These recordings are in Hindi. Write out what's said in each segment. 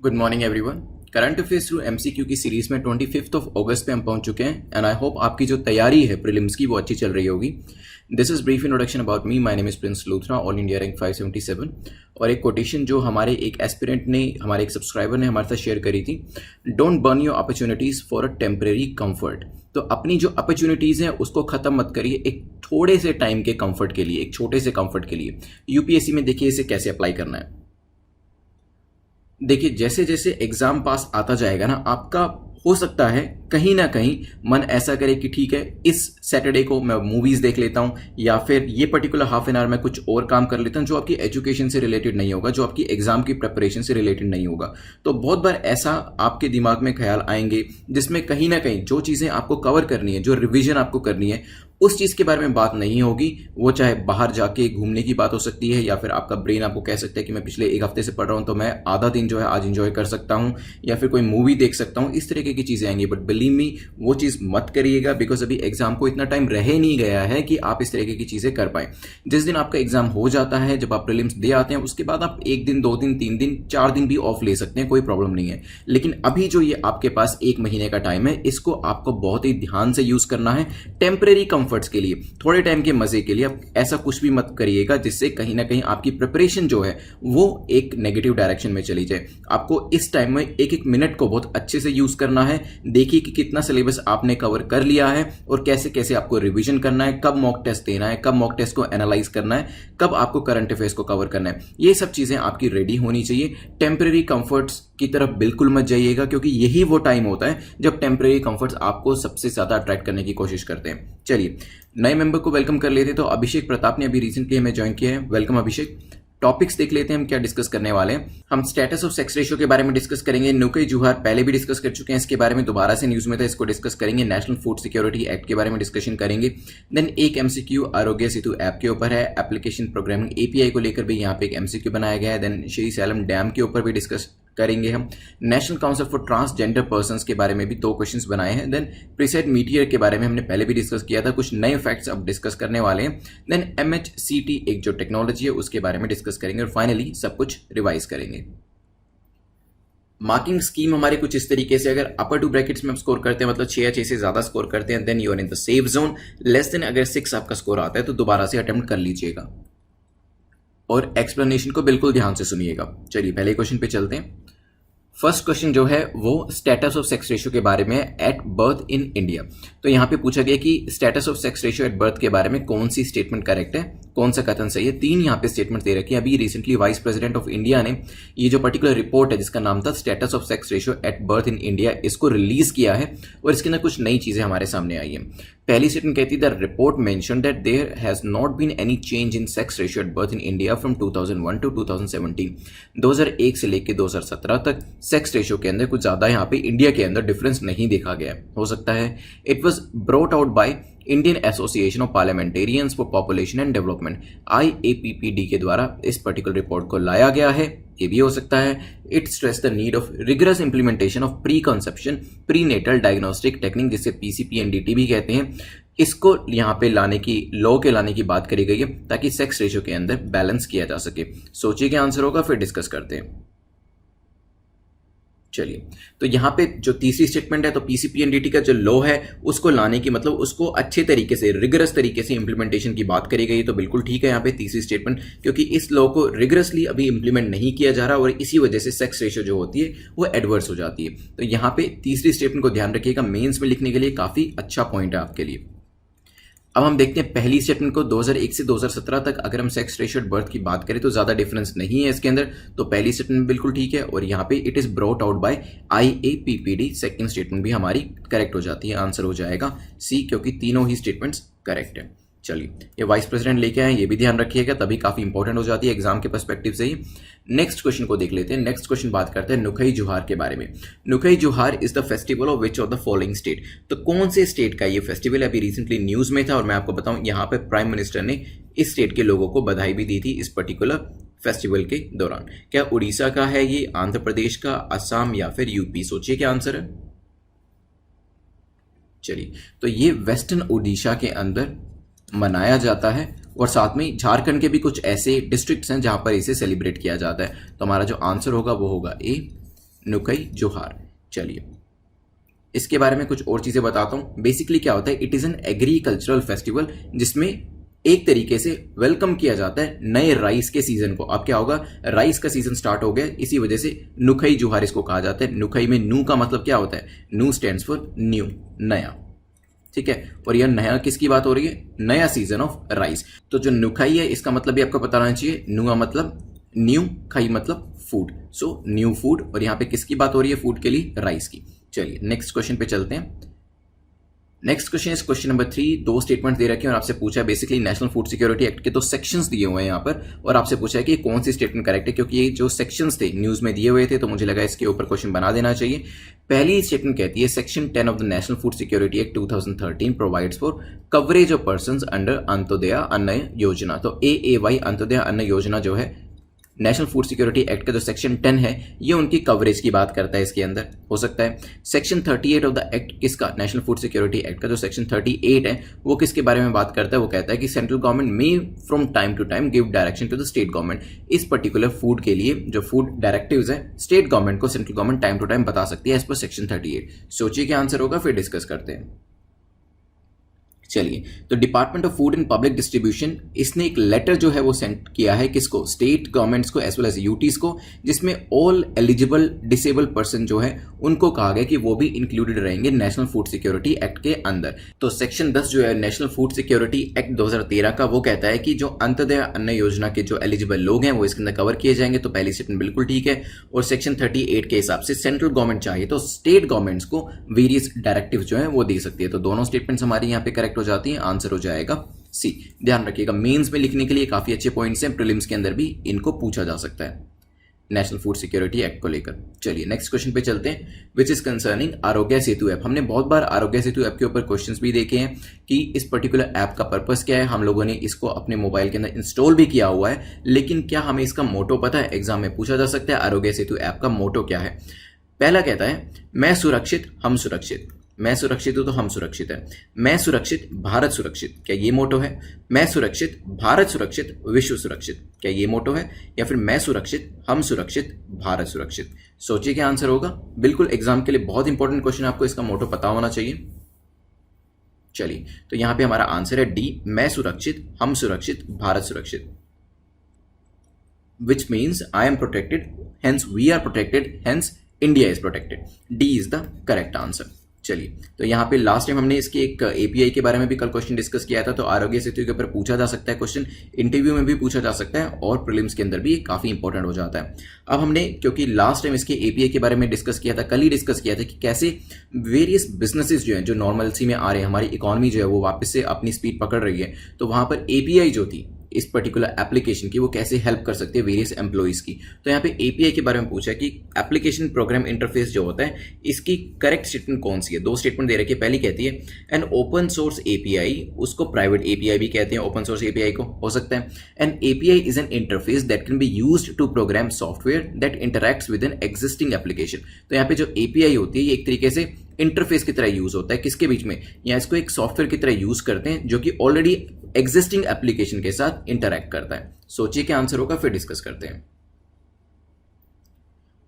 Good morning everyone. Current affairs through MCQ की सीरीज में 25 अगस्त पे हम पहुंच चुके हैं एंड आई होप आपकी जो तैयारी है प्रीलिम्स की वो अच्छी चल रही होगी। This is brief introduction about me. My name is Prince Luthra, all India rank 577। और एक कोटेशन जो हमारे एक एस्पिरेंट ने, हमारे एक सब्सक्राइबर ने हमारे साथ शेयर करी थी, don't burn your opportunities for a temporary comfort. तो अपनी जो अपॉर्चुनिटीज हैं उसको खत्म मत करिए एक थोड़े से टाइम के कंफर्ट के लिए, एक छोटे से कंफर्ट के लिए। यूपीएससी में देखिए इसे कैसे अप्लाई करना है। देखिए जैसे जैसे एग्जाम पास आता जाएगा ना, आपका हो सकता है कहीं ना कहीं मन ऐसा करे कि ठीक है इस सैटरडे को मैं मूवीज देख लेता हूं, या फिर ये पर्टिकुलर हाफ एन आवर में कुछ और काम कर लेता हूं जो आपकी एजुकेशन से रिलेटेड नहीं होगा, जो आपकी एग्जाम की प्रिपरेशन से रिलेटेड नहीं होगा। तो बहुत बार ऐसा आपके दिमाग में ख्याल आएंगे जिसमें कहीं ना कहीं जो चीजें आपको कवर करनी है, जो रिविजन आपको करनी है, उस चीज के बारे में बात नहीं होगी। वो चाहे बाहर जाके घूमने की बात हो सकती है, या फिर आपका ब्रेन आपको कह सकता है कि मैं पिछले एक हफ्ते से पढ़ रहा हूं तो मैं आधा दिन जो है आज एंजॉय कर सकता हूं, या फिर कोई मूवी देख सकता हूं। इस तरीके की चीजें आएंगी। बट बिलीव मी, वो चीज मत करिएगा, बिकॉज अभी एग्जाम को इतना टाइम रह नहीं गया है कि आप इस तरीके की चीजें कर पाए। जिस दिन आपका एग्जाम हो जाता है, जब आप प्रीलिम्स दे आते हैं, उसके बाद आप एक दिन, 2 दिन, 3 दिन, 4 दिन भी ऑफ ले सकते हैं, कोई प्रॉब्लम नहीं है। लेकिन अभी जो ये आपके पास 1 महीने का टाइम है, इसको आपको बहुत ही ध्यान से यूज करना है टेम्परेरी कंफर्ट्स के लिए, थोड़े टाइम के मजे के लिए। आप ऐसा कुछ भी मत करिएगा जिससे कहीं ना कहीं आपकी प्रिपरेशन जो है वो एक नेगेटिव डायरेक्शन में चली जाए। आपको इस टाइम में एक एक मिनट को बहुत अच्छे से यूज करना है। देखिए कि कितना सिलेबस आपने कवर कर लिया है और कैसे कैसे आपको रिवीजन करना है, कब मॉक टेस्ट देना है, कब मॉक टेस्ट को एनालाइज करना है, कब आपको करंट अफेयर्स को कवर करना है। ये सब चीजें आपकी रेडी होनी चाहिए। टेम्परेरी कंफर्ट्स की तरफ बिल्कुल मत जाइएगा, क्योंकि यही वो टाइम होता है जब टेम्परेरी कंफर्ट्स आपको सबसे ज्यादा अट्रैक्ट करने की कोशिश करते हैं। चलिए नए मेंबर को वेलकम कर लेते हैं। तो अभिषेक प्रताप ने अभी रिसेंटली हमें ज्वाइन किया है। वेलकम अभिषेक। टॉपिक्स देख लेते हैं हम क्या डिस्कस करने वाले हैं। हम स्टेटस ऑफ सेक्स रेशियो के बारे में डिस्कस करेंगे। नुकई जुहार पहले भी डिस्कस कर चुके हैं, इसके बारे में दोबारा से न्यूज में था, इसको डिस्कस करेंगे। नेशनल फूड सिक्योरिटी एक्ट के बारे में डिस्कशन करेंगे। देन एक एमसीक्यू आरोग्य सेतु ऐप के ऊपर है, एप्लीकेशन प्रोग्रामिंग एपीआई को लेकर भी यहाँ पे एक एमसीक्यू बनाया गया है। देन श्री सैलम डैम के ऊपर भी डिस्कस करेंगे हम। National council for transgender persons के बारे में भी 2 क्वेश्चंस बनाए हैं। देन प्रीसेट मीटियर के बारे में हमने पहले भी डिस्कस किया था, कुछ नए फैक्ट्स अब डिस्कस करने वाले हैं। देन एमएचसीटी एक जो टेक्नोलॉजी है उसके बारे में डिस्कस करेंगे, और फाइनली सब कुछ रिवाइज करेंगे। मार्किंग स्कीम हमारी कुछ इस तरीके से, अगर अपर 2 ब्रैकेट्स में आप स्कोर करते हैं, मतलब 6 या 6 से ज्यादा स्कोर करते हैं, then you are in the safe zone. Less than अगर 6 आपका स्कोर आता है तो दोबारा से अटेम्प्ट कर लीजिएगा, और एक्सप्लेनेशन को बिल्कुल ध्यान से सुनिएगा। चलिए पहले क्वेश्चन पे चलते हैं। फर्स्ट क्वेश्चन जो है वो स्टेटस ऑफ सेक्स रेशियो के बारे में एट बर्थ इन इंडिया। तो यहां पे पूछा गया कि status of sex ratio at birth के बारे में कौन सी स्टेटमेंट करेक्ट है, कौन सा कथन सही है। 3 यहां पे स्टेटमेंट दे रखी है। अभी recently vice president of India ने ये जो पर्टिकुलर रिपोर्ट है जिसका नाम था status of sex ratio at birth in India, इसको रिलीज किया है, और इसके अंदर कुछ नई चीजें हमारे सामने आई है। पहली स्टेटमेंट कहती है the report mention that there has not been any change in sex ratio at birth in India from 2001 to 2017। 2001 से लेकर 2017 तक सेक्स रेशियो के अंदर कुछ ज्यादा यहाँ पे इंडिया के अंदर डिफरेंस नहीं देखा गया। हो सकता है it was brought out by Indian association of parliamentarians for population and development, IAPPD के द्वारा इस पर्टिकुलर रिपोर्ट को लाया गया है। ये भी हो सकता है it stress the need of rigorous implementation of preconception prenatal diagnostic technique, जिसे PCPNDT भी कहते हैं, इसको यहाँ पे लाने की, लॉ के लाने की बात करी गई है ताकि सेक्स रेशियो के अंदर बैलेंस किया जा सके। सोचिए क्या आंसर होगा, फिर डिस्कस करते हैं। चलिए तो यहां पे जो तीसरी स्टेटमेंट है, तो PCPNDT का जो लॉ है उसको लाने की, मतलब उसको अच्छे तरीके से, रिगरस तरीके से इंप्लीमेंटेशन की बात करी गई, तो बिल्कुल ठीक है यहाँ पे तीसरी स्टेटमेंट, क्योंकि इस लॉ को रिगरसली अभी इंप्लीमेंट नहीं किया जा रहा, और इसी वजह से सेक्स रेशियो जो होती है वो एडवर्स हो जाती है। तो यहाँ पे तीसरी स्टेटमेंट को ध्यान रखिएगा, मेंस में लिखने के लिए काफी अच्छा पॉइंट है आपके लिए। अब हम देखते हैं पहली स्टेटमेंट को। 2001 से 2017 तक अगर हम सेक्स रेशियो एट बर्थ की बात करें तो ज्यादा डिफरेंस नहीं है इसके अंदर, तो पहली स्टेटमेंट बिल्कुल ठीक है। और यहाँ पे it is brought out by IAPPD, second statement भी हमारी करेक्ट हो जाती है। आंसर हो जाएगा C, क्योंकि तीनों ही स्टेटमेंट्स करेक्ट है। चलिए ये वाइस प्रेसिडेंट लेके आए, ये भी ध्यान रखिएगा, तभी काफी इंपॉर्टेंट हो जाती है एग्जाम के पर्सपेक्टिव से ही। नेक्स्ट क्वेश्चन को देख लेते हैं। नेक्स्ट क्वेश्चन बात करते हैं नुकई जुहार के बारे में। Nuakhai Juhar is the festival of which of the following state. तो कौन से स्टेट का ये फेस्टिवल है? अभी रिसेंटली न्यूज में था, और मैं आपको बताऊं यहाँ पे प्राइम मिनिस्टर ने इस स्टेट के लोगों को बधाई भी दी थी इस पर्टिकुलर फेस्टिवल के दौरान। क्या उड़ीसा का है ये, आंध्र प्रदेश का, असम, या फिर यूपी? सोचिए क्या आंसर है। चलिए तो ये वेस्टर्न उड़ीसा के अंदर मनाया जाता है, और साथ में झारखंड के भी कुछ ऐसे डिस्ट्रिक्ट्स हैं जहां पर इसे सेलिब्रेट किया जाता है। तो हमारा जो आंसर होगा वो होगा A, नुकई जोहार। चलिए इसके बारे में कुछ और चीज़ें बताता हूँ। बेसिकली क्या होता है, it is an agricultural festival जिसमें एक तरीके से वेलकम किया जाता है नए राइस के सीजन को। अब क्या होगा, राइस का सीजन स्टार्ट हो गया, इसी वजह से नुकई जोहार इसको कहा जाता है। नुकई में नू का मतलब क्या होता है, नू स्टैंड्स फॉर न्यू, नया, ठीक है। और यह नया किसकी बात हो रही है, नया सीजन ऑफ राइस। तो जो नुखाई है इसका मतलब भी आपको पता होना चाहिए, नुआ मतलब न्यू, खाई मतलब फूड, सो न्यू फूड। और यहाँ पे किसकी बात हो रही है फूड के लिए, राइस की। चलिए नेक्स्ट क्वेश्चन पे चलते हैं। Next question is question number 3। दो स्टेटमेंट दे रखे हैं और आपसे पूछा है basically national food security act के दो सेक्शंस दिए हुए हैं यहाँ पर, और आपसे पूछा है कि कौन सी स्टेटमेंट करेक्ट है, क्योंकि ये जो सेक्शंस थे न्यूज में दिए हुए थे तो मुझे लगा इसके ऊपर क्वेश्चन बना देना चाहिए। पहली स्टेटमेंट कहती है section 10 of the national food security act 2013 provides for coverage of persons under Antyodaya अन्न योजना। तो AAY अंत्योदय अन्न योजना जो है नेशनल फूड सिक्योरिटी एक्ट का जो सेक्शन 10 है ये उनकी कवरेज की बात करता है इसके अंदर, हो सकता है। सेक्शन 38 ऑफ द एक्ट किसका, नेशनल फूड सिक्योरिटी एक्ट का जो सेक्शन 38 है वो किसके बारे में बात करता है, वो कहता है कि सेंट्रल गवर्नमेंट में from time to time give direction to the state government. इस पर्टिकुलर फूड के लिए जो फूड डायरेक्टिव्स है स्टेट गवर्नमेंट को central government time to time बता सकती है एज पर सेक्शन 38। सोचिए क्या आंसर होगा, फिर डिस्कस करते हैं। चलिए तो department of food and public distribution इसने एक लेटर जो है वो सेंड किया है किसको, स्टेट गवर्नमेंट्स को एज वेल एज यूटीज को, जिसमें ऑल एलिजिबल डिसेबल पर्सन जो है उनको कहा गया कि वो भी इंक्लूडेड रहेंगे नेशनल फूड सिक्योरिटी एक्ट के अंदर। तो सेक्शन 10 जो है नेशनल फूड सिक्योरिटी एक्ट 2013 का वो कहता है कि जो अंत्योदय अन्न योजना के जो एलिजिबल लोग हैं वो इसके अंदर कवर किए जाएंगे। तो पहली स्टेटमेंट बिल्कुल ठीक है। और सेक्शन 38 के हिसाब से सेंट्रल गवर्नमेंट चाहिए तो स्टेट गवर्नमेंट्स को वेरियस डायरेक्टिव जो है वो दे सकती है। तो दोनों स्टेटमेंट्स हमारी यहाँ पे करेक्ट हो जाती है, आंसर हो जाएगा सी। ध्यान रखिएगा मेंस में लिखने के लिए काफी अच्छे पॉइंट्स हैं, प्रीलिम्स के अंदर भी इनको पूछा जा सकता है नेशनल फूड सिक्योरिटी एक्ट को लेकर। चलिए नेक्स्ट क्वेश्चन पे चलते हैं, which is concerning Aarogya Setu app. हमने बहुत बार आरोग्य सेतु ऐप के ऊपर क्वेश्चंस भी देखे हैं कि इस पर्टिकुलर ऐप का पर्पस क्या है। हम लोगों ने इसको अपने मोबाइल के अंदर इंस्टॉल भी किया हुआ है, लेकिन क्या हमें इसका मोटो पता है, एग्जाम में पूछा जा सकता है आरोग्य सेतु ऐप का मोटो क्या है। पहला कहता है मैं सुरक्षित हम सुरक्षित, मैं सुरक्षित हूं तो हम सुरक्षित है। मैं सुरक्षित भारत सुरक्षित, क्या ये मोटो है। मैं सुरक्षित भारत सुरक्षित विश्व सुरक्षित, क्या ये मोटो है। या फिर मैं सुरक्षित हम सुरक्षित भारत सुरक्षित। सोचिए क्या आंसर होगा। बिल्कुल एग्जाम के लिए बहुत इंपॉर्टेंट क्वेश्चन, आपको इसका मोटो पता होना चाहिए। चलिए तो यहां पे हमारा आंसर है डी, मैं सुरक्षित हम सुरक्षित भारत सुरक्षित, which means I am protected, hence we are protected, hence India is protected. D is the correct answer. चलिए तो यहाँ पे लास्ट टाइम हमने इसके एक एपीआई के बारे में भी कल क्वेश्चन डिस्कस किया था, तो आरोग्य सेतु के ऊपर पूछा जा सकता है क्वेश्चन, इंटरव्यू में भी पूछा जा सकता है और प्रीलिम्स के अंदर भी काफी इंपॉर्टेंट हो जाता है। अब हमने क्योंकि लास्ट टाइम इसके एपीआई के बारे में डिस्कस किया था, कल ही डिस्कस किया था कि कैसे वेरियस बिजनेसेस जो हैं जो नॉर्मलसी में आ रहे हैं, हमारी इकोनॉमी जो है वो वापस से अपनी स्पीड पकड़ रही है, तो वहां पर एपीआई जो थी इस पर्टिकुलर एप्लीकेशन की वो कैसे हेल्प कर सकती है वेरियस एम्प्लॉइज की। तो यहाँ पे एपीआई के बारे में पूछा कि एप्लीकेशन प्रोग्राम इंटरफेस जो होता है इसकी करेक्ट स्टेटमेंट कौन सी है। दो स्टेटमेंट दे रखी है, पहली कहती है एन ओपन सोर्स एपीआई, उसको प्राइवेट एपीआई भी कहते हैं ओपन सोर्स एपीआई को, हो सकता है। An API is an interface that can be used to program software that interacts with an existing application. तो यहाँ पे जो एपीआई होती है ये एक तरीके से इंटरफेस की तरह यूज होता है, किसके बीच में, या इसको एक सॉफ्टवेयर की तरह यूज करते हैं जो कि ऑलरेडी एग्जिस्टिंग एप्लीकेशन के साथ इंटरैक्ट करता है। सोचिए क्या आंसर होगा, फिर डिस्कस करते हैं।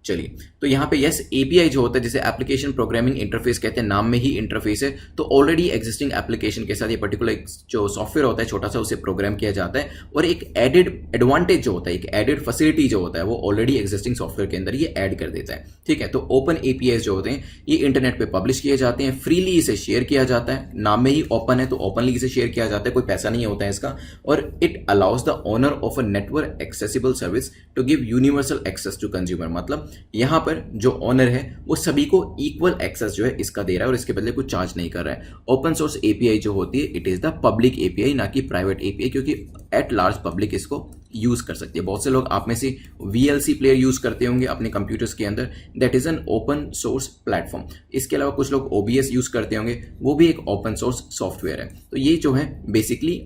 चलिए तो यहाँ पे यस एपीआई जो होता है जिसे एप्लीकेशन प्रोग्रामिंग इंटरफेस कहते हैं, नाम में ही इंटरफेस है, तो ऑलरेडी एग्जिस्टिंग एप्लीकेशन के साथ ये पर्टिकुलर जो सॉफ्टवेयर होता है छोटा सा उसे प्रोग्राम किया जाता है, और एक एडेड एडवांटेज जो होता है, एक एडेड फैसिलिटी जो होता है वो ऑलरेडी एग्जिस्टिंग सॉफ्टवेयर के अंदर ये ऐड कर देता है। ठीक है, तो ओपन एपीआई जो होते हैं ये इंटरनेट पे पब्लिश किए जाते हैं, फ्रीली इसे शेयर किया जाता है, नाम में ही ओपन है तो ओपनली इसे शेयर किया जाता है, कोई पैसा नहीं होता है इसका, और it allows the owner of a network accessible service to give universal access to consumer. मतलब यहां पर जो ओनर है वो सभी को इक्वल एक्सेस जो है इसका दे रहा है और इसके बदले कुछ चार्ज नहीं कर रहा है। ओपन सोर्स एपीआई जो होती है it is the public API, ना कि प्राइवेट एपीआई, क्योंकि एट लार्ज पब्लिक इसको यूज कर सकती है। बहुत से लोग आप में से वीएलसी प्लेयर यूज करते होंगे अपने कंप्यूटर्स के अंदर, that is an open source platform. इसके अलावा कुछ लोग ओबीएस यूज करते होंगे, वो भी एक ओपन सोर्स सॉफ्टवेयर है। तो ये जो है बेसिकली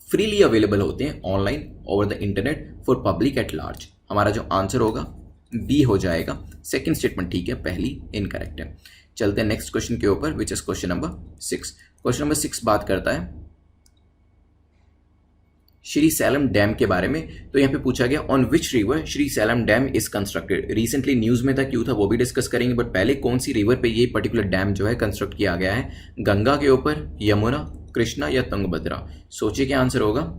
फ्रीली अवेलेबल होते हैं online over the internet for public at large. हमारा जो आंसर होगा बी हो जाएगा। सेकंड स्टेटमेंट ठीक है, पहली इनकरेक्ट है। चलते हैं नेक्स्ट क्वेश्चन के ऊपर, विच is question number 6। Question number 6 बात करता है श्री सैलम डैम के बारे में। तो यहाँ पे पूछा गया on which river Shri slam dam is constructed. Recently news में था, क्यों था वो भी डिस्कस करेंगे, बट पहले कौन सी रिवर पे ये पर्टिकुलर डैम जो है कंस्ट्रक्ट किया गया है, गंगा के ऊपर, यमुना, कृष्णा या तुंगभद्रा। सोचिए क्या आंसर होगा।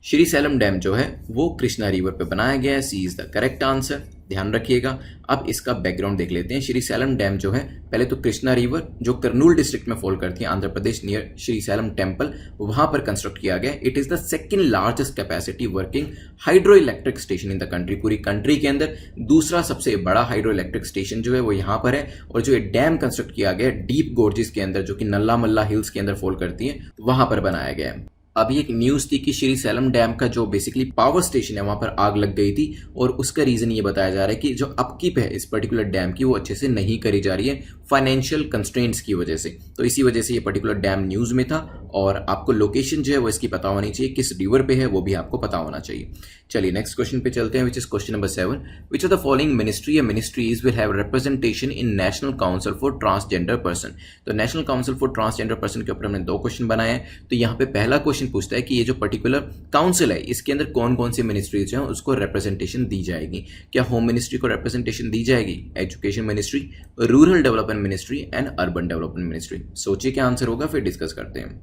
श्री सैलम डैम जो है वो कृष्णा रिवर पे बनाया गया है, सी इज द करेक्ट आंसर, ध्यान रखिएगा। अब इसका बैकग्राउंड देख लेते हैं। श्री सैलम डैम जो है, पहले तो कृष्णा रिवर जो कर्नूल डिस्ट्रिक्ट में फॉल करती है Andhra Pradesh, near Shri slam temple, वहां पर कंस्ट्रक्ट किया गया। It is the second largest capacity working hydro electric station in the country. पूरी कंट्री के अंदर दूसरा सबसे बड़ा हाइड्रो इलेक्ट्रिक स्टेशन जो है वो यहाँ पर है। और जो ये डैम कंस्ट्रक्ट किया गया डीप गोर्जिस के अंदर, जो कि नल्ला मल्ला हिल्स के अंदर फॉल करती है, वहां पर बनाया गया है। अभी एक न्यूज थी कि श्री सैलम डैम का जो बेसिकली पावर स्टेशन है वहां पर आग लग गई थी, और उसका रीजन ये बताया जा रहा है कि जो अपकीप है इस पर्टिकुलर डैम की वो अच्छे से नहीं करी जा रही है फाइनेंशियल कंस्ट्रेंट्स की वजह से। तो इसी वजह से ये पर्टिकुलर डैम न्यूज में था, और आपको लोकेशन जो है वो इसकी पता होनी चाहिए, किस रिवर पे है वो भी आपको पता होना चाहिए। चलिए नेक्स्ट क्वेश्चन पे चलते हैं, which is question number 7। Which of the following ministry या ministries will have representation in national council for transgender person. तो national council for transgender person के ऊपर हमने 2 क्वेश्चन बनाए हैं। तो यहाँ पे पहला क्वेश्चन पूछता है कि ये जो पर्टिकुलर काउंसिल है इसके अंदर कौन कौन सी मिनिस्ट्रीज हैं उसको रिप्रेजेंटेशन दी जाएगी। क्या होम मिनिस्ट्री को रिप्रेजेंटेशन दी जाएगी, education ministry, rural development ministry and urban development ministry. सोचिए क्या आंसर होगा, फिर डिस्कस करते हैं।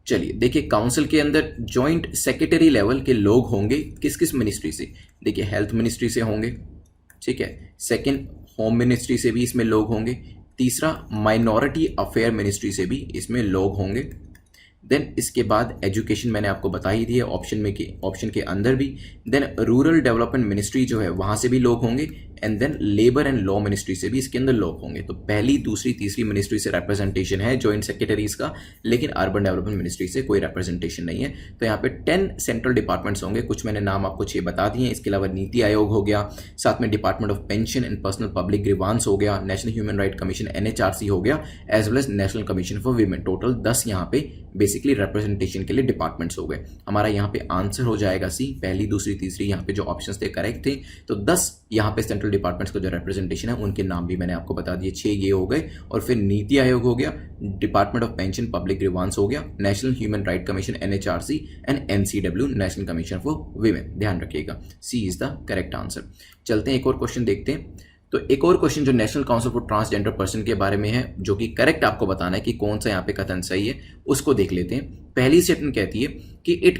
चलिए देखिए, काउंसिल के अंदर जॉइंट सेक्रेटरी लेवल के लोग होंगे किस किस मिनिस्ट्री से। देखिए हेल्थ मिनिस्ट्री से होंगे, ठीक है। सेकंड, होम मिनिस्ट्री से भी इसमें लोग होंगे। तीसरा, माइनॉरिटी अफेयर मिनिस्ट्री से भी इसमें लोग होंगे। देन इसके बाद एजुकेशन मैंने आपको बता ही दी है ऑप्शन के अंदर भी। देन रूरल डेवलपमेंट मिनिस्ट्री जो है वहां से भी लोग होंगे, and then labour and law ministry से भी इसके अंदर लोग होंगे। तो पहली, दूसरी, तीसरी मिनिस्ट्री से रिप्रेजेंटेशन है जॉइंट सेक्रेटरीज का, लेकिन अर्बन डेवलपमेंट मिनिस्ट्री से कोई रिप्रेजेंटेशन नहीं है। तो यहाँ पे 10 सेंट्रल डिपार्टमेंट्स होंगे, कुछ मैंने नाम आपको 6 बता दिए हैं। इसके अलावा नीति आयोग हो गया, साथ में department of pension and personal public grievance हो गया, national human right commission NHRC हो गया, as well as national commission for women. Total 10 यहाँ पे बेसिकली रिप्रेजेंटेशन के लिए डिपार्टमेंट्स हो गए। हमारा यहाँ पे आंसर हो जाएगा सी, पहली, दूसरी, तीसरी यहाँ पे जो ऑप्शंस थे करेक्ट थे। तो 10 यहाँ पे सेंट्रल डिपार्टमेंट्स को जो रिप्रेजेंटेशन है उनके नाम भी मैंने आपको बता दिए, 6 ये हो गए। और फिर नीति आयोग हो गया, department of pension public grievance हो गया, national human right commission NHRC and NCW national commission for women. ध्यान रखिएगा, सी इज द करेक्ट आंसर। चलते हैं एक और क्वेश्चन देखते हैं। तो एक और क्वेश्चन जो national council for transgender person के बारे में है, जो कि करेक्ट आपको बताना है कि कौन सा यहाँ पे कथन सही है, उसको देख लेते हैं। पहली स्टेटमेंट कहती है कि it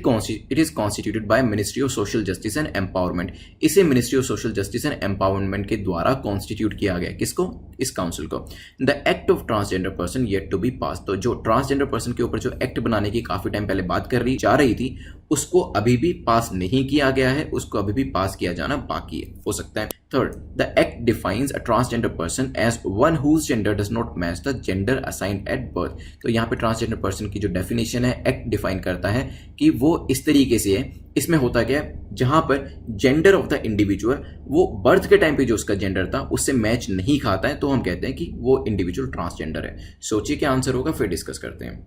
is constituted by ministry of social justice and empowerment. इसे ministry of social justice and empowerment के द्वारा कॉन्स्टिट्यूट किया गया। किसको? इस काउंसिल को। The act of transgender person yet to be pass. तो जो ट्रांसजेंडर पर्सन के ऊपर जो एक्ट बनाने की काफी टाइम पहले बात जा रही थी, उसको अभी भी पास नहीं किया गया है, उसको अभी भी पास किया जाना बाकी है, हो सकता है। Third, the act defines a transgender person as one whose gender does not match the gender assigned at birth. तो यहाँ पे ट्रांसजेंडर पर्सन की जो डेफिनेशन है, एक्ट डिफाइन करता है कि वो इस तरीके से है। इसमें होता क्या है, जहां पर जेंडर ऑफ द इंडिविजुअल वो बर्थ के टाइम पे जो उसका जेंडर था उससे मैच नहीं खाता है, तो हम कहते हैं कि वो इंडिविजुअल ट्रांसजेंडर है। सोचिए क्या आंसर होगा, फिर डिस्कस करते हैं।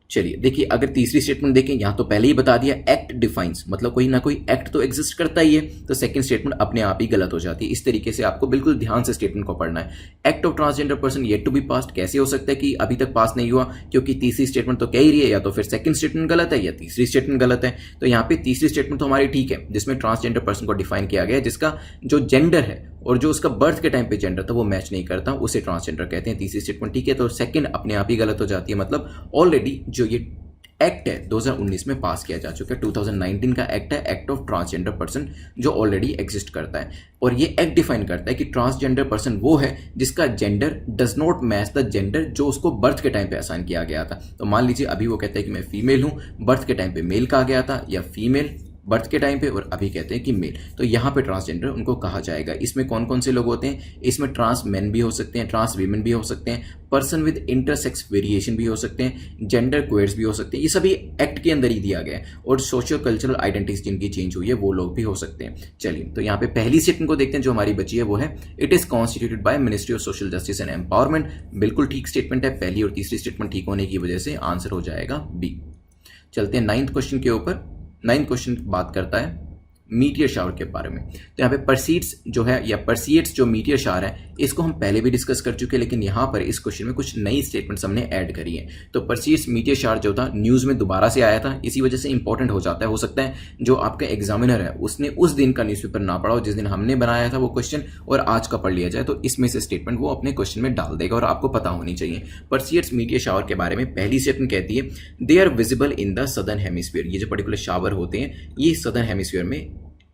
चलिए देखिए, अगर तीसरी स्टेटमेंट देखें, यहां तो पहले ही बता दिया एक्ट डिफाइंस, मतलब कोई ना कोई एक्ट तो एग्जिस्ट करता ही है, तो सेकंड स्टेटमेंट अपने आप ही गलत हो जाती है। इस तरीके से आपको बिल्कुल ध्यान से स्टेटमेंट को पढ़ना है। Act of transgender person yet to be passed, कैसे हो सकता है कि अभी तक पास नहीं हुआ? क्योंकि तीसरी स्टेटमेंट तो कह ही रही है, या तो फिर सेकंड स्टेटमेंट गलत है या तीसरी स्टेटमेंट गलत है। तो यहाँ पे तीसरी स्टेटमेंट तो हमारी ठीक है, जिसमें ट्रांसजेंडर पर्सन को डिफाइन किया गया है, जिसका जो जेंडर है और जो उसका बर्थ के टाइम पे जेंडर था वो मैच नहीं करता, उसे ट्रांसजेंडर कहते हैं। तीसरी स्टेटमेंट ठीक है, तो सेकंड अपने आप ही गलत हो जाती है। मतलब ऑलरेडी जो ये एक्ट है 2019 में पास किया जा चुका है, 2019 का एक्ट है, एक्ट ऑफ ट्रांसजेंडर पर्सन, जो ऑलरेडी एग्जिस्ट करता है। और ये एक्ट डिफाइन करता है कि ट्रांसजेंडर पर्सन वो है जिसका gender does not match the gender जो उसको बर्थ के टाइम पे असाइन किया गया था। तो मान लीजिए अभी वो कहता है कि मैं फीमेल हूं, बर्थ के टाइम पे मेल कहा गया था, या फीमेल बर्थ के टाइम पे, और अभी कहते हैं कि मेल, तो यहाँ पे ट्रांसजेंडर उनको कहा जाएगा। इसमें कौन कौन से लोग होते हैं? इसमें ट्रांस मेन भी हो सकते हैं, ट्रांस वीमेन भी हो सकते हैं, पर्सन विद इंटरसेक्स वेरिएशन भी हो सकते हैं, जेंडर क्वेयर्स भी हो सकते हैं। ये सभी एक्ट के अंदर ही दिया गया है। और सोशियो कल्चरल आइडेंटिटीज जिनकी चेंज हुई है वो लोग भी हो सकते हैं। चलिए तो यहाँ पे पहली स्टेटमेंट को देखते हैं जो हमारी बची है, वो है it is constituted by ministry of social justice and empowerment. बिल्कुल ठीक स्टेटमेंट है, पहली और तीसरी स्टेटमेंट ठीक होने की वजह से आंसर हो जाएगा बी। चलते हैं 9th क्वेश्चन के ऊपर। 9th क्वेश्चन बात करता है मीटियर शावर के बारे में। तो यहाँ पे परसीड्स जो है या परसिएट्स जो मीटियर शावर है इसको हम पहले भी डिस्कस कर चुके हैं, लेकिन यहाँ पर इस क्वेश्चन में कुछ नई स्टेटमेंट्स हमने ऐड करी है। तो परसिएट्स मीटियर शावर जो था न्यूज़ में दोबारा से आया था, इसी वजह से इंपॉर्टेंट हो जाता है। हो सकता है जो आपका एग्जामिनर है उसने उस दिन का न्यूज़पेपर ना पढ़ा हो जिस दिन हमने बनाया था वो क्वेश्चन, और आज का पढ़ लिया जाए तो इसमें से स्टेटमेंट वो अपने क्वेश्चन में डाल देगा और आपको पता होनी चाहिए। परसिएट्स मीटियर शावर के बारे में पहली स्टेटमेंट कहती है they are visible in the southern hemisphere. ये जो पर्टिकुलर शावर होते हैं ये सदर्न हेमिस्फीयर में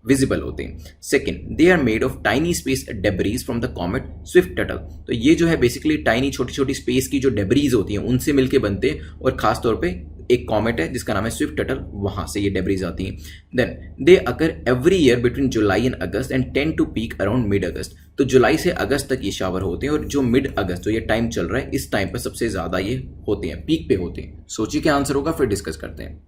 विजिबल होते हैं। Second, they are made of tiny space debris from the comet Swift Tuttle. तो ये जो है बेसिकली टाइनी छोटी छोटी स्पेस की जो डेब्रीज होती हैं उनसे मिलकर बनते हैं, और खास तौर पे एक कॉमेट है जिसका नाम है स्विफ्ट टटल, वहां से ये डेब्रीज आती हैं। Then they occur every year between July and August and tend to peak around mid August. तो जुलाई से अगस्त तक ये शावर होते हैं, और जो मिड अगस्त जो ये टाइम चल रहा है इस टाइम पर सबसे ज्यादा ये होते हैं, पीक पे होते हैं। सोचिए क्या आंसर होगा, फिर डिस्कस करते हैं।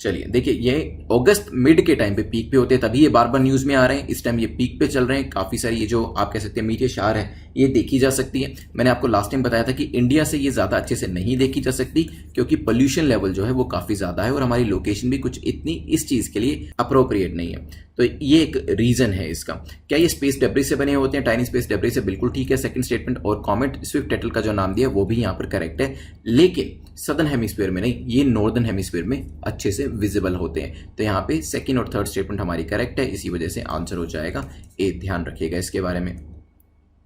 चलिए देखिए, ये अगस्त मिड के टाइम पे पीक पे होते हैं, तभी ये बार बार न्यूज में आ रहे हैं। इस टाइम ये पीक पे चल रहे हैं। काफी सारी ये जो आप कह सकते हैं मीटियर शावर है ये देखी जा सकती है। मैंने आपको लास्ट टाइम बताया था कि इंडिया से ये ज्यादा अच्छे से नहीं देखी जा सकती क्योंकि पोल्यूशन लेवल जो है वो काफी ज्यादा है और हमारी लोकेशन भी कुछ इतनी इस चीज के लिए अप्रोप्रिएट नहीं है। तो ये एक रीजन है इसका। क्या ये स्पेस डेब्रिस से बने होते हैं, टाइनी स्पेस डेब्रिस से? बिल्कुल ठीक है, सेकंड स्टेटमेंट। और कॉमेट स्विफ्ट टटल का जो नाम दिया वो भी यहाँ पर करेक्ट है, लेकिन सदर्न हेमिस्फीयर में नहीं, ये नॉर्दर्न हेमिस्फीयर में अच्छे से विजिबल होते हैं। तो यहाँ पे सेकंड और थर्ड स्टेटमेंट हमारी करेक्ट है, इसी वजह से आंसर हो जाएगा ए। ध्यान रखिएगा इसके बारे में।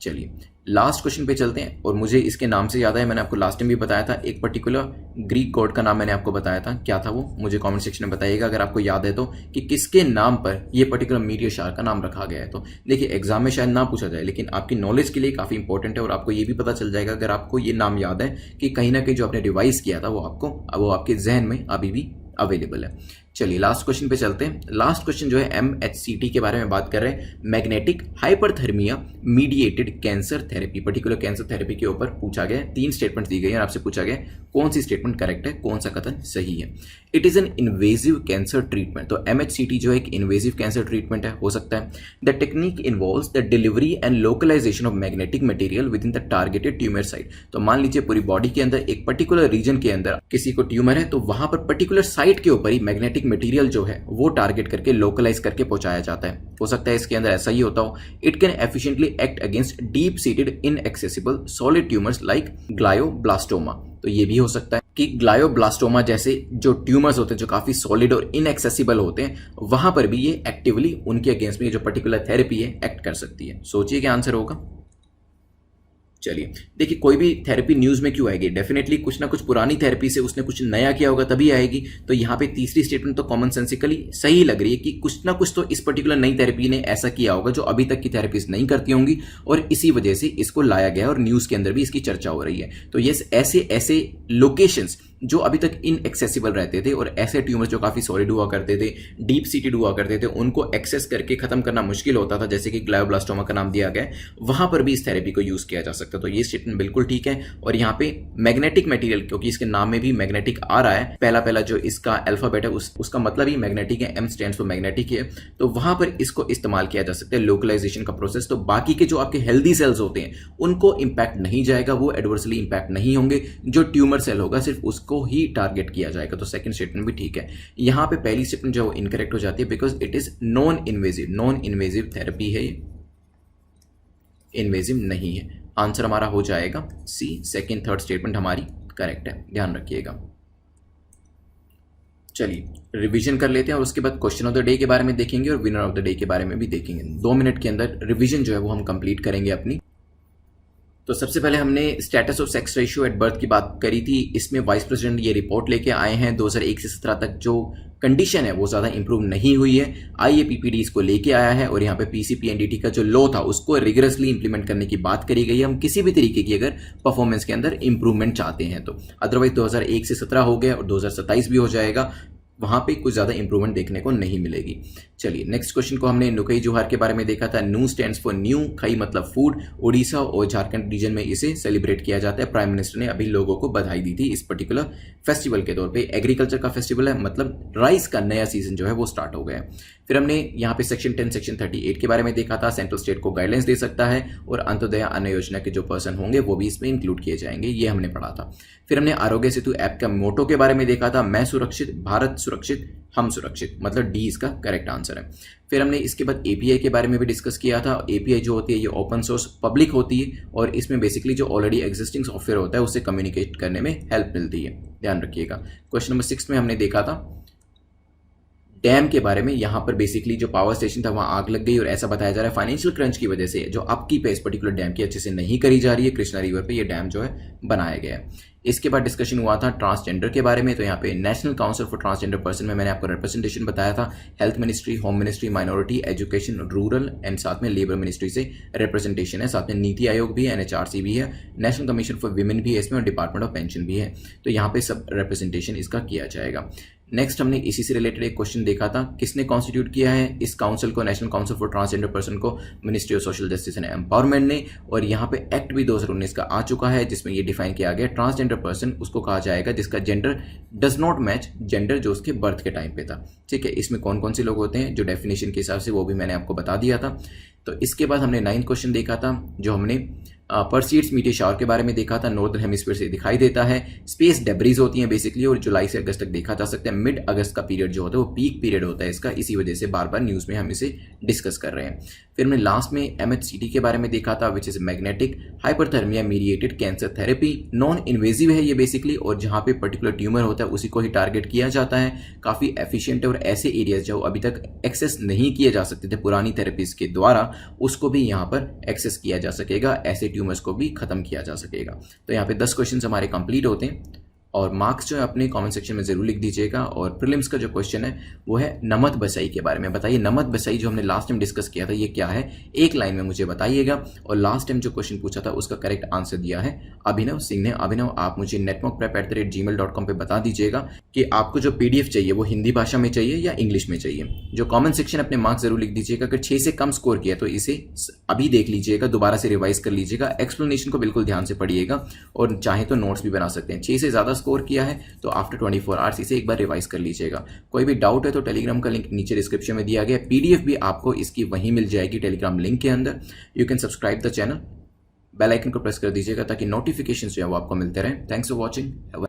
चलिए लास्ट क्वेश्चन पे चलते हैं, और मुझे इसके नाम से याद है, मैंने आपको लास्ट टाइम भी बताया था, एक पर्टिकुलर ग्रीक गॉड का नाम मैंने आपको बताया था। क्या था वो, मुझे कमेंट सेक्शन में बताइएगा अगर आपको याद है तो, कि किसके नाम पर ये पर्टिकुलर मीटियर शावर का नाम रखा गया है। तो देखिए एग्जाम में शायद ना पूछा जाए, लेकिन आपकी नॉलेज के लिए काफी इंपॉर्टेंट है, और आपको ये भी पता चल जाएगा अगर आपको ये नाम याद है कि कहीं ना कहीं जो आपने रिवाइज किया था वो आपके जहन में अभी भी अवेलेबल है। चलिए लास्ट क्वेश्चन पे चलते हैं। लास्ट क्वेश्चन जो है MHCT के बारे में बात कर रहे हैं, magnetic hyperthermia mediated cancer therapy. Particular cancer therapy के ऊपर पूछा गया, 3 स्टेटमेंट दी गई और आपसे पूछा गया कौन सी स्टेटमेंट करेक्ट है, कौन सा कथन सही है। It is an invasive cancer treatment. तो MHCT जो है एक इन्वेजिव कैंसर ट्रीटमेंट है, हो सकता है। The technique involves the delivery and localisation of magnetic material within the targeted tumour site. तो मान लीजिए पूरी बॉडी के अंदर एक पर्टिकुलर रीजन के अंदर किसी को ट्यूमर है, तो वहां पर पर्टिकुलर साइट के ऊपर ही मैग्नेटिक मटेरियल जो है वो टारगेट करके लोकलाइज करके पहुंचाया जाता है। हो सकता है इसके अंदर ऐसा ही होता हो। It can efficiently act against deep seated inaccessible solid tumours like glioblastoma. तो ये भी हो सकता है कि ग्लायोब्लास्टोमा जैसे जो ट्यूमर्स होते हैं जो काफी सॉलिड और इनएक्सेसिबल होते हैं, वहां पर भी ये एक्टिवली उनके अगेंस्ट में जो पर्टिकुलर थेरेपी है एक्ट कर सकती है। सोचिए क्या आंसर होगा। चलिए देखिए, कोई भी थेरेपी न्यूज में क्यों आएगी, डेफिनेटली कुछ ना कुछ पुरानी थेरेपी से उसने कुछ नया किया होगा तभी आएगी। तो यहाँ पे तीसरी स्टेटमेंट तो कॉमन सेंसिकली सही लग रही है कि कुछ ना कुछ तो इस पर्टिकुलर नई थेरेपी ने ऐसा किया होगा जो अभी तक की थेरेपीज नहीं करती होंगी, और इसी वजह से इसको लाया गया और न्यूज के अंदर भी इसकी चर्चा हो रही है। तो ये ऐसे लोकेशंस जो अभी तक इनएक्सेसिबल रहते थे और ऐसे ट्यूमर्स जो काफी सॉलिड हुआ करते थे, डीप सीटेड हुआ करते थे, उनको एक्सेस करके खत्म करना मुश्किल होता था, जैसे कि ग्लायोब्लास्टोमा का नाम दिया गया, वहां पर भी इस थेरेपी को यूज किया जा सकता है। तो ये स्टेटमेंट बिल्कुल ठीक है। और यहाँ पे मैग्नेटिक मटेरियल, क्योंकि इसके नाम में भी मैग्नेटिक आ रहा है, पहला जो इसका अल्फाबेट है उसका मतलब ही मैग्नेटिक है, M स्टैंड्स फॉर मैग्नेटिक है, तो वहां पर इसको इस्तेमाल किया जा सकता है लोकलाइजेशन का प्रोसेस। तो बाकी के जो आपके हेल्दी सेल्स होते हैं उनको इंपैक्ट नहीं जाएगा, वो एडवर्सली इंपैक्ट नहीं होंगे। जो ट्यूमर सेल होगा सिर्फ उसको ही टारगेट किया जाएगा। तो सेकंड स्टेटमेंट भी ठीक है। यहां पे पहली स्टेटमेंट जो इनकरेक्ट हो जाती है, because it is non invasive therapy है, इन्वेजिव नहीं है। आंसर हमारा हो जाएगा सी, सेकंड थर्ड स्टेटमेंट हमारी करेक्ट है, ध्यान रखिएगा। चलिए रिवीजन कर लेते हैं और उसके बाद क्वेश्चन ऑफ द डे के बारे में देखेंगे और विनर ऑफ द डे के बारे में भी देखेंगे। 2 मिनट के अंदर रिवीजन जो है वो हम कंप्लीट करेंगे अपनी। तो सबसे पहले हमने status of sex ratio at birth की बात करी थी। इसमें वाइस प्रेसिडेंट ये रिपोर्ट लेके आए हैं 2001 से 17 तक जो कंडीशन है वो ज़्यादा इंप्रूव नहीं हुई है। IAPPD इसको लेके आया है और यहाँ पे PCPNDT का जो लॉ था उसको रिगरसली इंप्लीमेंट करने की बात करी गई है। हम किसी भी तरीके की अगर परफॉर्मेंस के अंदर इंप्रूवमेंट चाहते हैं तो, अदरवाइज 2001 से 17 हो गया और 2027 भी हो जाएगा, वहां पे कुछ ज्यादा इंप्रूवमेंट देखने को नहीं मिलेगी। चलिए नेक्स्ट क्वेश्चन को हमने नुकई जोहार के बारे में देखा था। न्यू स्टैंड्स फॉर न्यू, खई मतलब फूड। उड़ीसा और झारखंड रीजन में इसे सेलिब्रेट किया जाता है। प्राइम मिनिस्टर ने अभी लोगों को बधाई दी थी इस पर्टिकुलर फेस्टिवल के तौर पे। एग्रीकल्चर का फेस्टिवल है, मतलब राइस का नया सीजन जो है वो स्टार्ट हो गया। फिर हमने यहाँ पे सेक्शन 10 सेक्शन 38 के बारे में देखा था। सेंट्रल स्टेट को गाइडलाइंस दे सकता है और अंत्योदय अन्न योजना के जो पर्सन होंगे वो भी इसमें इंक्लूड किए जाएंगे, ये हमने पढ़ा था। फिर हमने आरोग्य सेतु ऐप का मोटो के बारे में देखा था, मैं सुरक्षित भारत सुरक्षित, हम सुरक्षित, मतलब डी इसका करेक्ट आंसर है। फिर हमने इसके बाद एपीआई के बारे में भी डिस्कस किया था। एपीआई जो होती है ये ओपन सोर्स पब्लिक होती है और इसमें बेसिकली जो ऑलरेडी एग्जिस्टिंग सॉफ्टवेयर होता है उससे कम्युनिकेट करने में हेल्प मिलती है, ध्यान रखिएगा। क्वेश्चन नंबर 6 में हमने देखा था डैम के बारे में। यहाँ पर बेसिकली जो पावर स्टेशन था वहाँ आग लग गई और ऐसा बताया जा रहा है फाइनेंशियल क्रंच की वजह से जो अपकीप है इस पर्टिकुलर डैम की अच्छे से नहीं करी जा रही है। कृष्णा रिवर पे ये डैम जो है बनाया गया है। इसके बाद डिस्कशन हुआ था ट्रांसजेंडर के बारे में। तो यहाँ पे national council for transgender person में मैंने आपको रिप्रेजेंटेशन बताया था। Health ministry, home ministry, minority, education, rural and साथ में लेबर मिनिस्ट्री से रिप्रेजेंटेशन है। साथ में नीति आयोग भी है, एनएचआरसी भी है, नेशनल कमीशन फॉर विमेन भी है इसमें और डिपार्टमेंट ऑफ पेंशन भी है। तो यहाँ पे सब रिप्रेजेंटेशन इसका किया जाएगा। नेक्स्ट हमने इसी से रिलेटेड एक क्वेश्चन देखा था, किसने कॉन्स्टिट्यूट किया है इस काउंसिल को, national council for transgender person को ministry of social justice and empowerment ने। और यहाँ पे एक्ट भी 2019 का आ चुका है जिसमें ये डिफाइन किया गया ट्रांसजेंडर पर्सन उसको कहा जाएगा जिसका gender does not match gender जो उसके बर्थ के टाइम पे था। ठीक है, इसमें कौन कौन से लोग होते हैं जो डेफिनेशन के हिसाब से वो भी मैंने आपको बता दिया था। तो इसके बाद हमने 9th क्वेश्चन देखा था जो हमने परसीड्स मीटियर शावर के बारे में देखा था। नॉर्दर्न हेमिस्फीयर से दिखाई देता है, स्पेस डेब्रीज होती हैं बेसिकली और जुलाई से अगस्त तक देखा जा सकता है। मिड अगस्त का पीरियड जो होता है वो पीक पीरियड होता है इसका, इसी वजह से बार बार न्यूज़ में हम इसे डिस्कस कर रहे हैं। फिर हमने लास्ट में MHCT के बारे में देखा था which is magnetic hyperthermia mediated cancer therapy. Non invasive है ये बेसिकली और जहाँ पे पर्टिकुलर ट्यूमर होता है उसी को ही टारगेट किया जाता है। काफ़ी एफिशिएंट है और ऐसे एरियाज जो अभी तक एक्सेस नहीं किए जा सकते थे पुरानी थेरेपीज के द्वारा उसको भी यहाँ पर एक्सेस किया जा सकेगा, ऐसे ट्यूमर्स को भी खत्म किया जा सकेगा। तो यहाँ पे 10 क्वेश्चन हमारे कंप्लीट होते हैं और मार्क्स जो है अपने कमेंट सेक्शन में जरूर लिख दीजिएगा। और प्रीलिम्स का जो क्वेश्चन है वो है नमत बसाई के बारे में। बताइए नमत बसाई जो हमने लास्ट टाइम डिस्कस किया था ये क्या है, एक लाइन में मुझे बताइएगा। और लास्ट टाइम जो क्वेश्चन पूछा था उसका करेक्ट आंसर दिया है अभिनव सिंह ने। अभिनव आप मुझे netmockprep@gmail.com पे बता दीजिएगा कि आपको जो PDF चाहिए वो हिंदी भाषा में चाहिए या इंग्लिश में चाहिए। जो कमेंट सेक्शन अपने मार्क्स जरूर लिख दीजिएगा। अगर 6 से कम स्कोर किया तो इसे अभी देख लीजिएगा, दोबारा से रिवाइज कर लीजिएगा, एक्सप्लेनेशन को बिल्कुल ध्यान से पढ़िएगा और चाहे तो नोट्स भी बना सकते हैं। 6 से ज़्यादा स्कोर किया है तो आफ्टर 24 आवर्स इसे एक बार रिवाइज कर लीजिएगा। कोई भी डाउट है तो टेलीग्राम का लिंक नीचे डिस्क्रिप्शन में दिया गया है, PDF भी आपको इसकी वहीं मिल जाएगी टेलीग्राम लिंक के अंदर। You can subscribe the channel, bell icon को प्रेस कर दीजिएगा ताकि नोटिफिकेशंस जो है वो आपको मिलते रहें। Thanks for watching.